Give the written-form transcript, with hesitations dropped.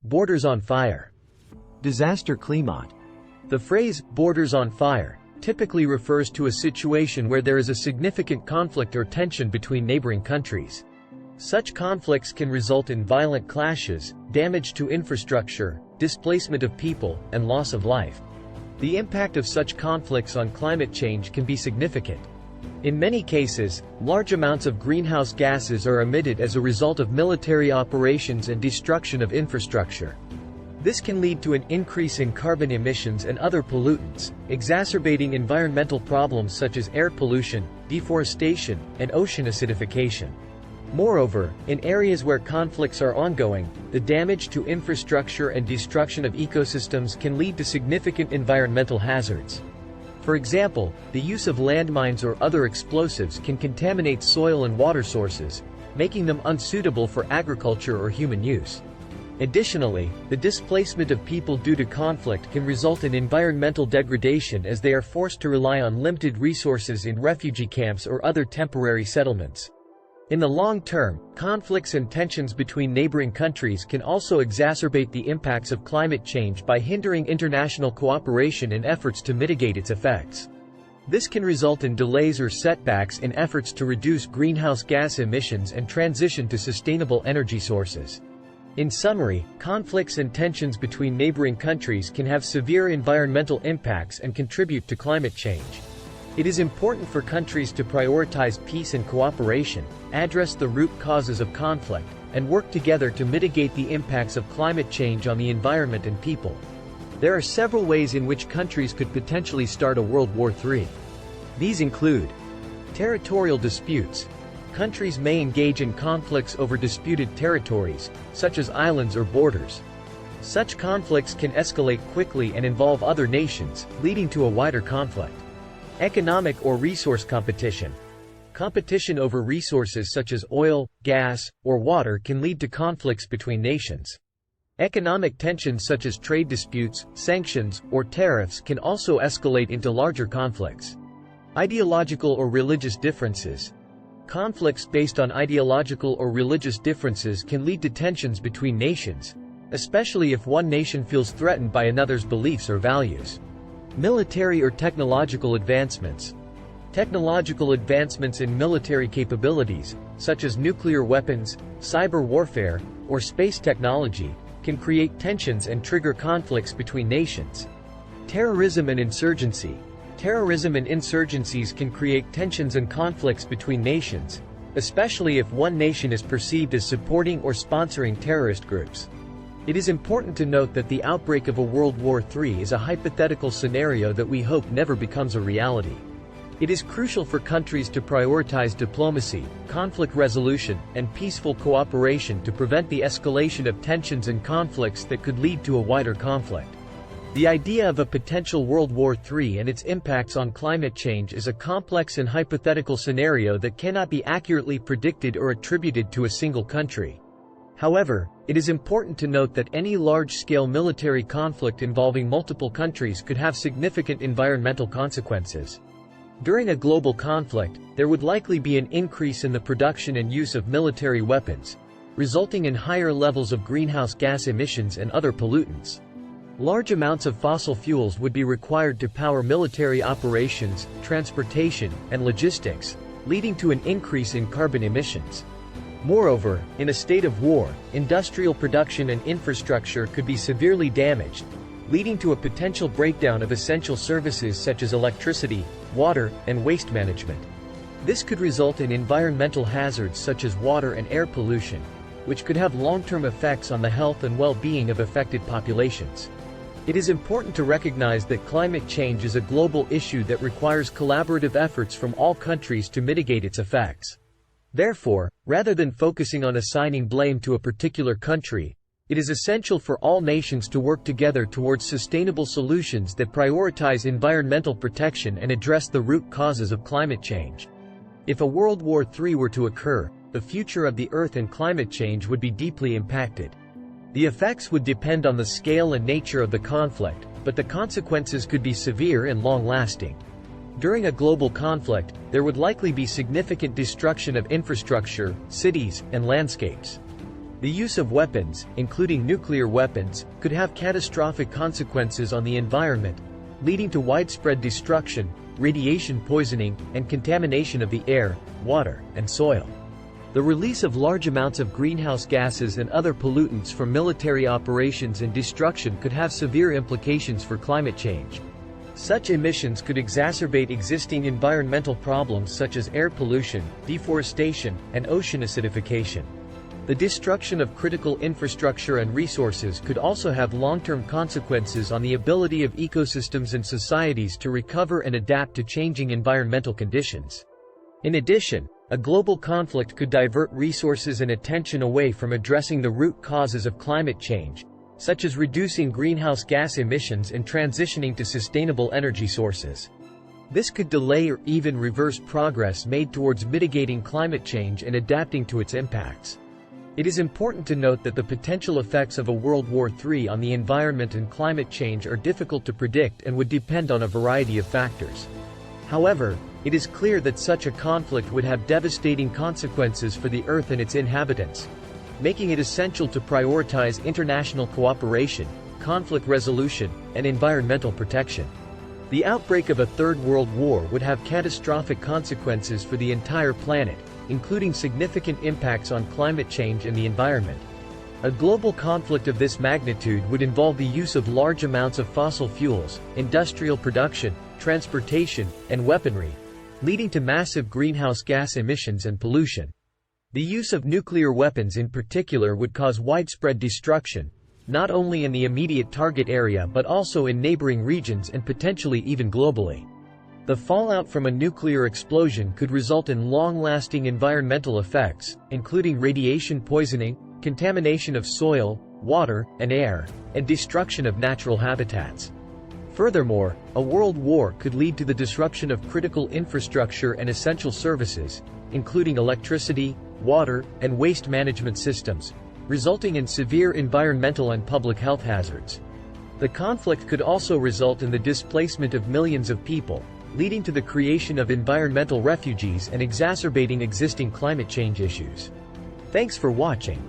Borders on fire. Disaster climate. The phrase, borders on fire, typically refers to a situation where there is a significant conflict or tension between neighboring countries. Such conflicts can result in violent clashes, damage to infrastructure, displacement of people, and loss of life. The impact of such conflicts on climate change can be significant. In many cases, large amounts of greenhouse gases are emitted as a result of military operations and destruction of infrastructure. This can lead to an increase in carbon emissions and other pollutants, exacerbating environmental problems such as air pollution, deforestation, and ocean acidification. Moreover, in areas where conflicts are ongoing, the damage to infrastructure and destruction of ecosystems can lead to significant environmental hazards. For example, the use of landmines or other explosives can contaminate soil and water sources, making them unsuitable for agriculture or human use. Additionally, the displacement of people due to conflict can result in environmental degradation as they are forced to rely on limited resources in refugee camps or other temporary settlements. In the long term, conflicts and tensions between neighboring countries can also exacerbate the impacts of climate change by hindering international cooperation and efforts to mitigate its effects. This can result in delays or setbacks in efforts to reduce greenhouse gas emissions and transition to sustainable energy sources. In summary, conflicts and tensions between neighboring countries can have severe environmental impacts and contribute to climate change. It is important for countries to prioritize peace and cooperation, address the root causes of conflict, and work together to mitigate the impacts of climate change on the environment and people. There are several ways in which countries could potentially start a World War III. These include territorial disputes. Countries may engage in conflicts over disputed territories, such as islands or borders. Such conflicts can escalate quickly and involve other nations, leading to a wider conflict. Economic or resource competition. Competition over resources such as oil, gas, or water can lead to conflicts between nations. Economic tensions such as trade disputes, sanctions, or tariffs can also escalate into larger conflicts. Ideological or religious differences. Conflicts based on ideological or religious differences can lead to tensions between nations, especially if one nation feels threatened by another's beliefs or values. Military or technological advancements. Technological advancements in military capabilities, such as nuclear weapons, cyber warfare, or space technology, can create tensions and trigger conflicts between nations. Terrorism and insurgency. Terrorism and insurgencies can create tensions and conflicts between nations, especially if one nation is perceived as supporting or sponsoring terrorist groups. It is important to note that the outbreak of a World War III is a hypothetical scenario that we hope never becomes a reality. It is crucial for countries to prioritize diplomacy, conflict resolution, and peaceful cooperation to prevent the escalation of tensions and conflicts that could lead to a wider conflict. The idea of a potential World War III and its impacts on climate change is a complex and hypothetical scenario that cannot be accurately predicted or attributed to a single country. However, it is important to note that any large-scale military conflict involving multiple countries could have significant environmental consequences. During a global conflict, there would likely be an increase in the production and use of military weapons, resulting in higher levels of greenhouse gas emissions and other pollutants. Large amounts of fossil fuels would be required to power military operations, transportation, and logistics, leading to an increase in carbon emissions. Moreover, in a state of war, industrial production and infrastructure could be severely damaged, leading to a potential breakdown of essential services such as electricity, water, and waste management. This could result in environmental hazards such as water and air pollution, which could have long-term effects on the health and well-being of affected populations. It is important to recognize that climate change is a global issue that requires collaborative efforts from all countries to mitigate its effects. Therefore, rather than focusing on assigning blame to a particular country, it is essential for all nations to work together towards sustainable solutions that prioritize environmental protection and address the root causes of climate change. If a World War III were to occur, the future of the Earth and climate change would be deeply impacted. The effects would depend on the scale and nature of the conflict, but the consequences could be severe and long-lasting. During a global conflict, there would likely be significant destruction of infrastructure, cities, and landscapes. The use of weapons, including nuclear weapons, could have catastrophic consequences on the environment, leading to widespread destruction, radiation poisoning, and contamination of the air, water, and soil. The release of large amounts of greenhouse gases and other pollutants from military operations and destruction could have severe implications for climate change. Such emissions could exacerbate existing environmental problems such as air pollution, deforestation, and ocean acidification. The destruction of critical infrastructure and resources could also have long-term consequences on the ability of ecosystems and societies to recover and adapt to changing environmental conditions. In addition, a global conflict could divert resources and attention away from addressing the root causes of climate change, such as reducing greenhouse gas emissions and transitioning to sustainable energy sources. This could delay or even reverse progress made towards mitigating climate change and adapting to its impacts. It is important to note that the potential effects of a World War III on the environment and climate change are difficult to predict and would depend on a variety of factors. However, it is clear that such a conflict would have devastating consequences for the Earth and its inhabitants, making it essential to prioritize international cooperation, conflict resolution, and environmental protection. The outbreak of a Third World War would have catastrophic consequences for the entire planet, including significant impacts on climate change and the environment. A global conflict of this magnitude would involve the use of large amounts of fossil fuels, industrial production, transportation, and weaponry, leading to massive greenhouse gas emissions and pollution. The use of nuclear weapons in particular would cause widespread destruction, not only in the immediate target area but also in neighboring regions and potentially even globally. The fallout from a nuclear explosion could result in long-lasting environmental effects, including radiation poisoning, contamination of soil, water, and air, and destruction of natural habitats. Furthermore, a world war could lead to the disruption of critical infrastructure and essential services, including electricity, water, and waste management systems, resulting in severe environmental and public health hazards. The conflict could also result in the displacement of millions of people, leading to the creation of environmental refugees and exacerbating existing climate change issues. Thanks for watching.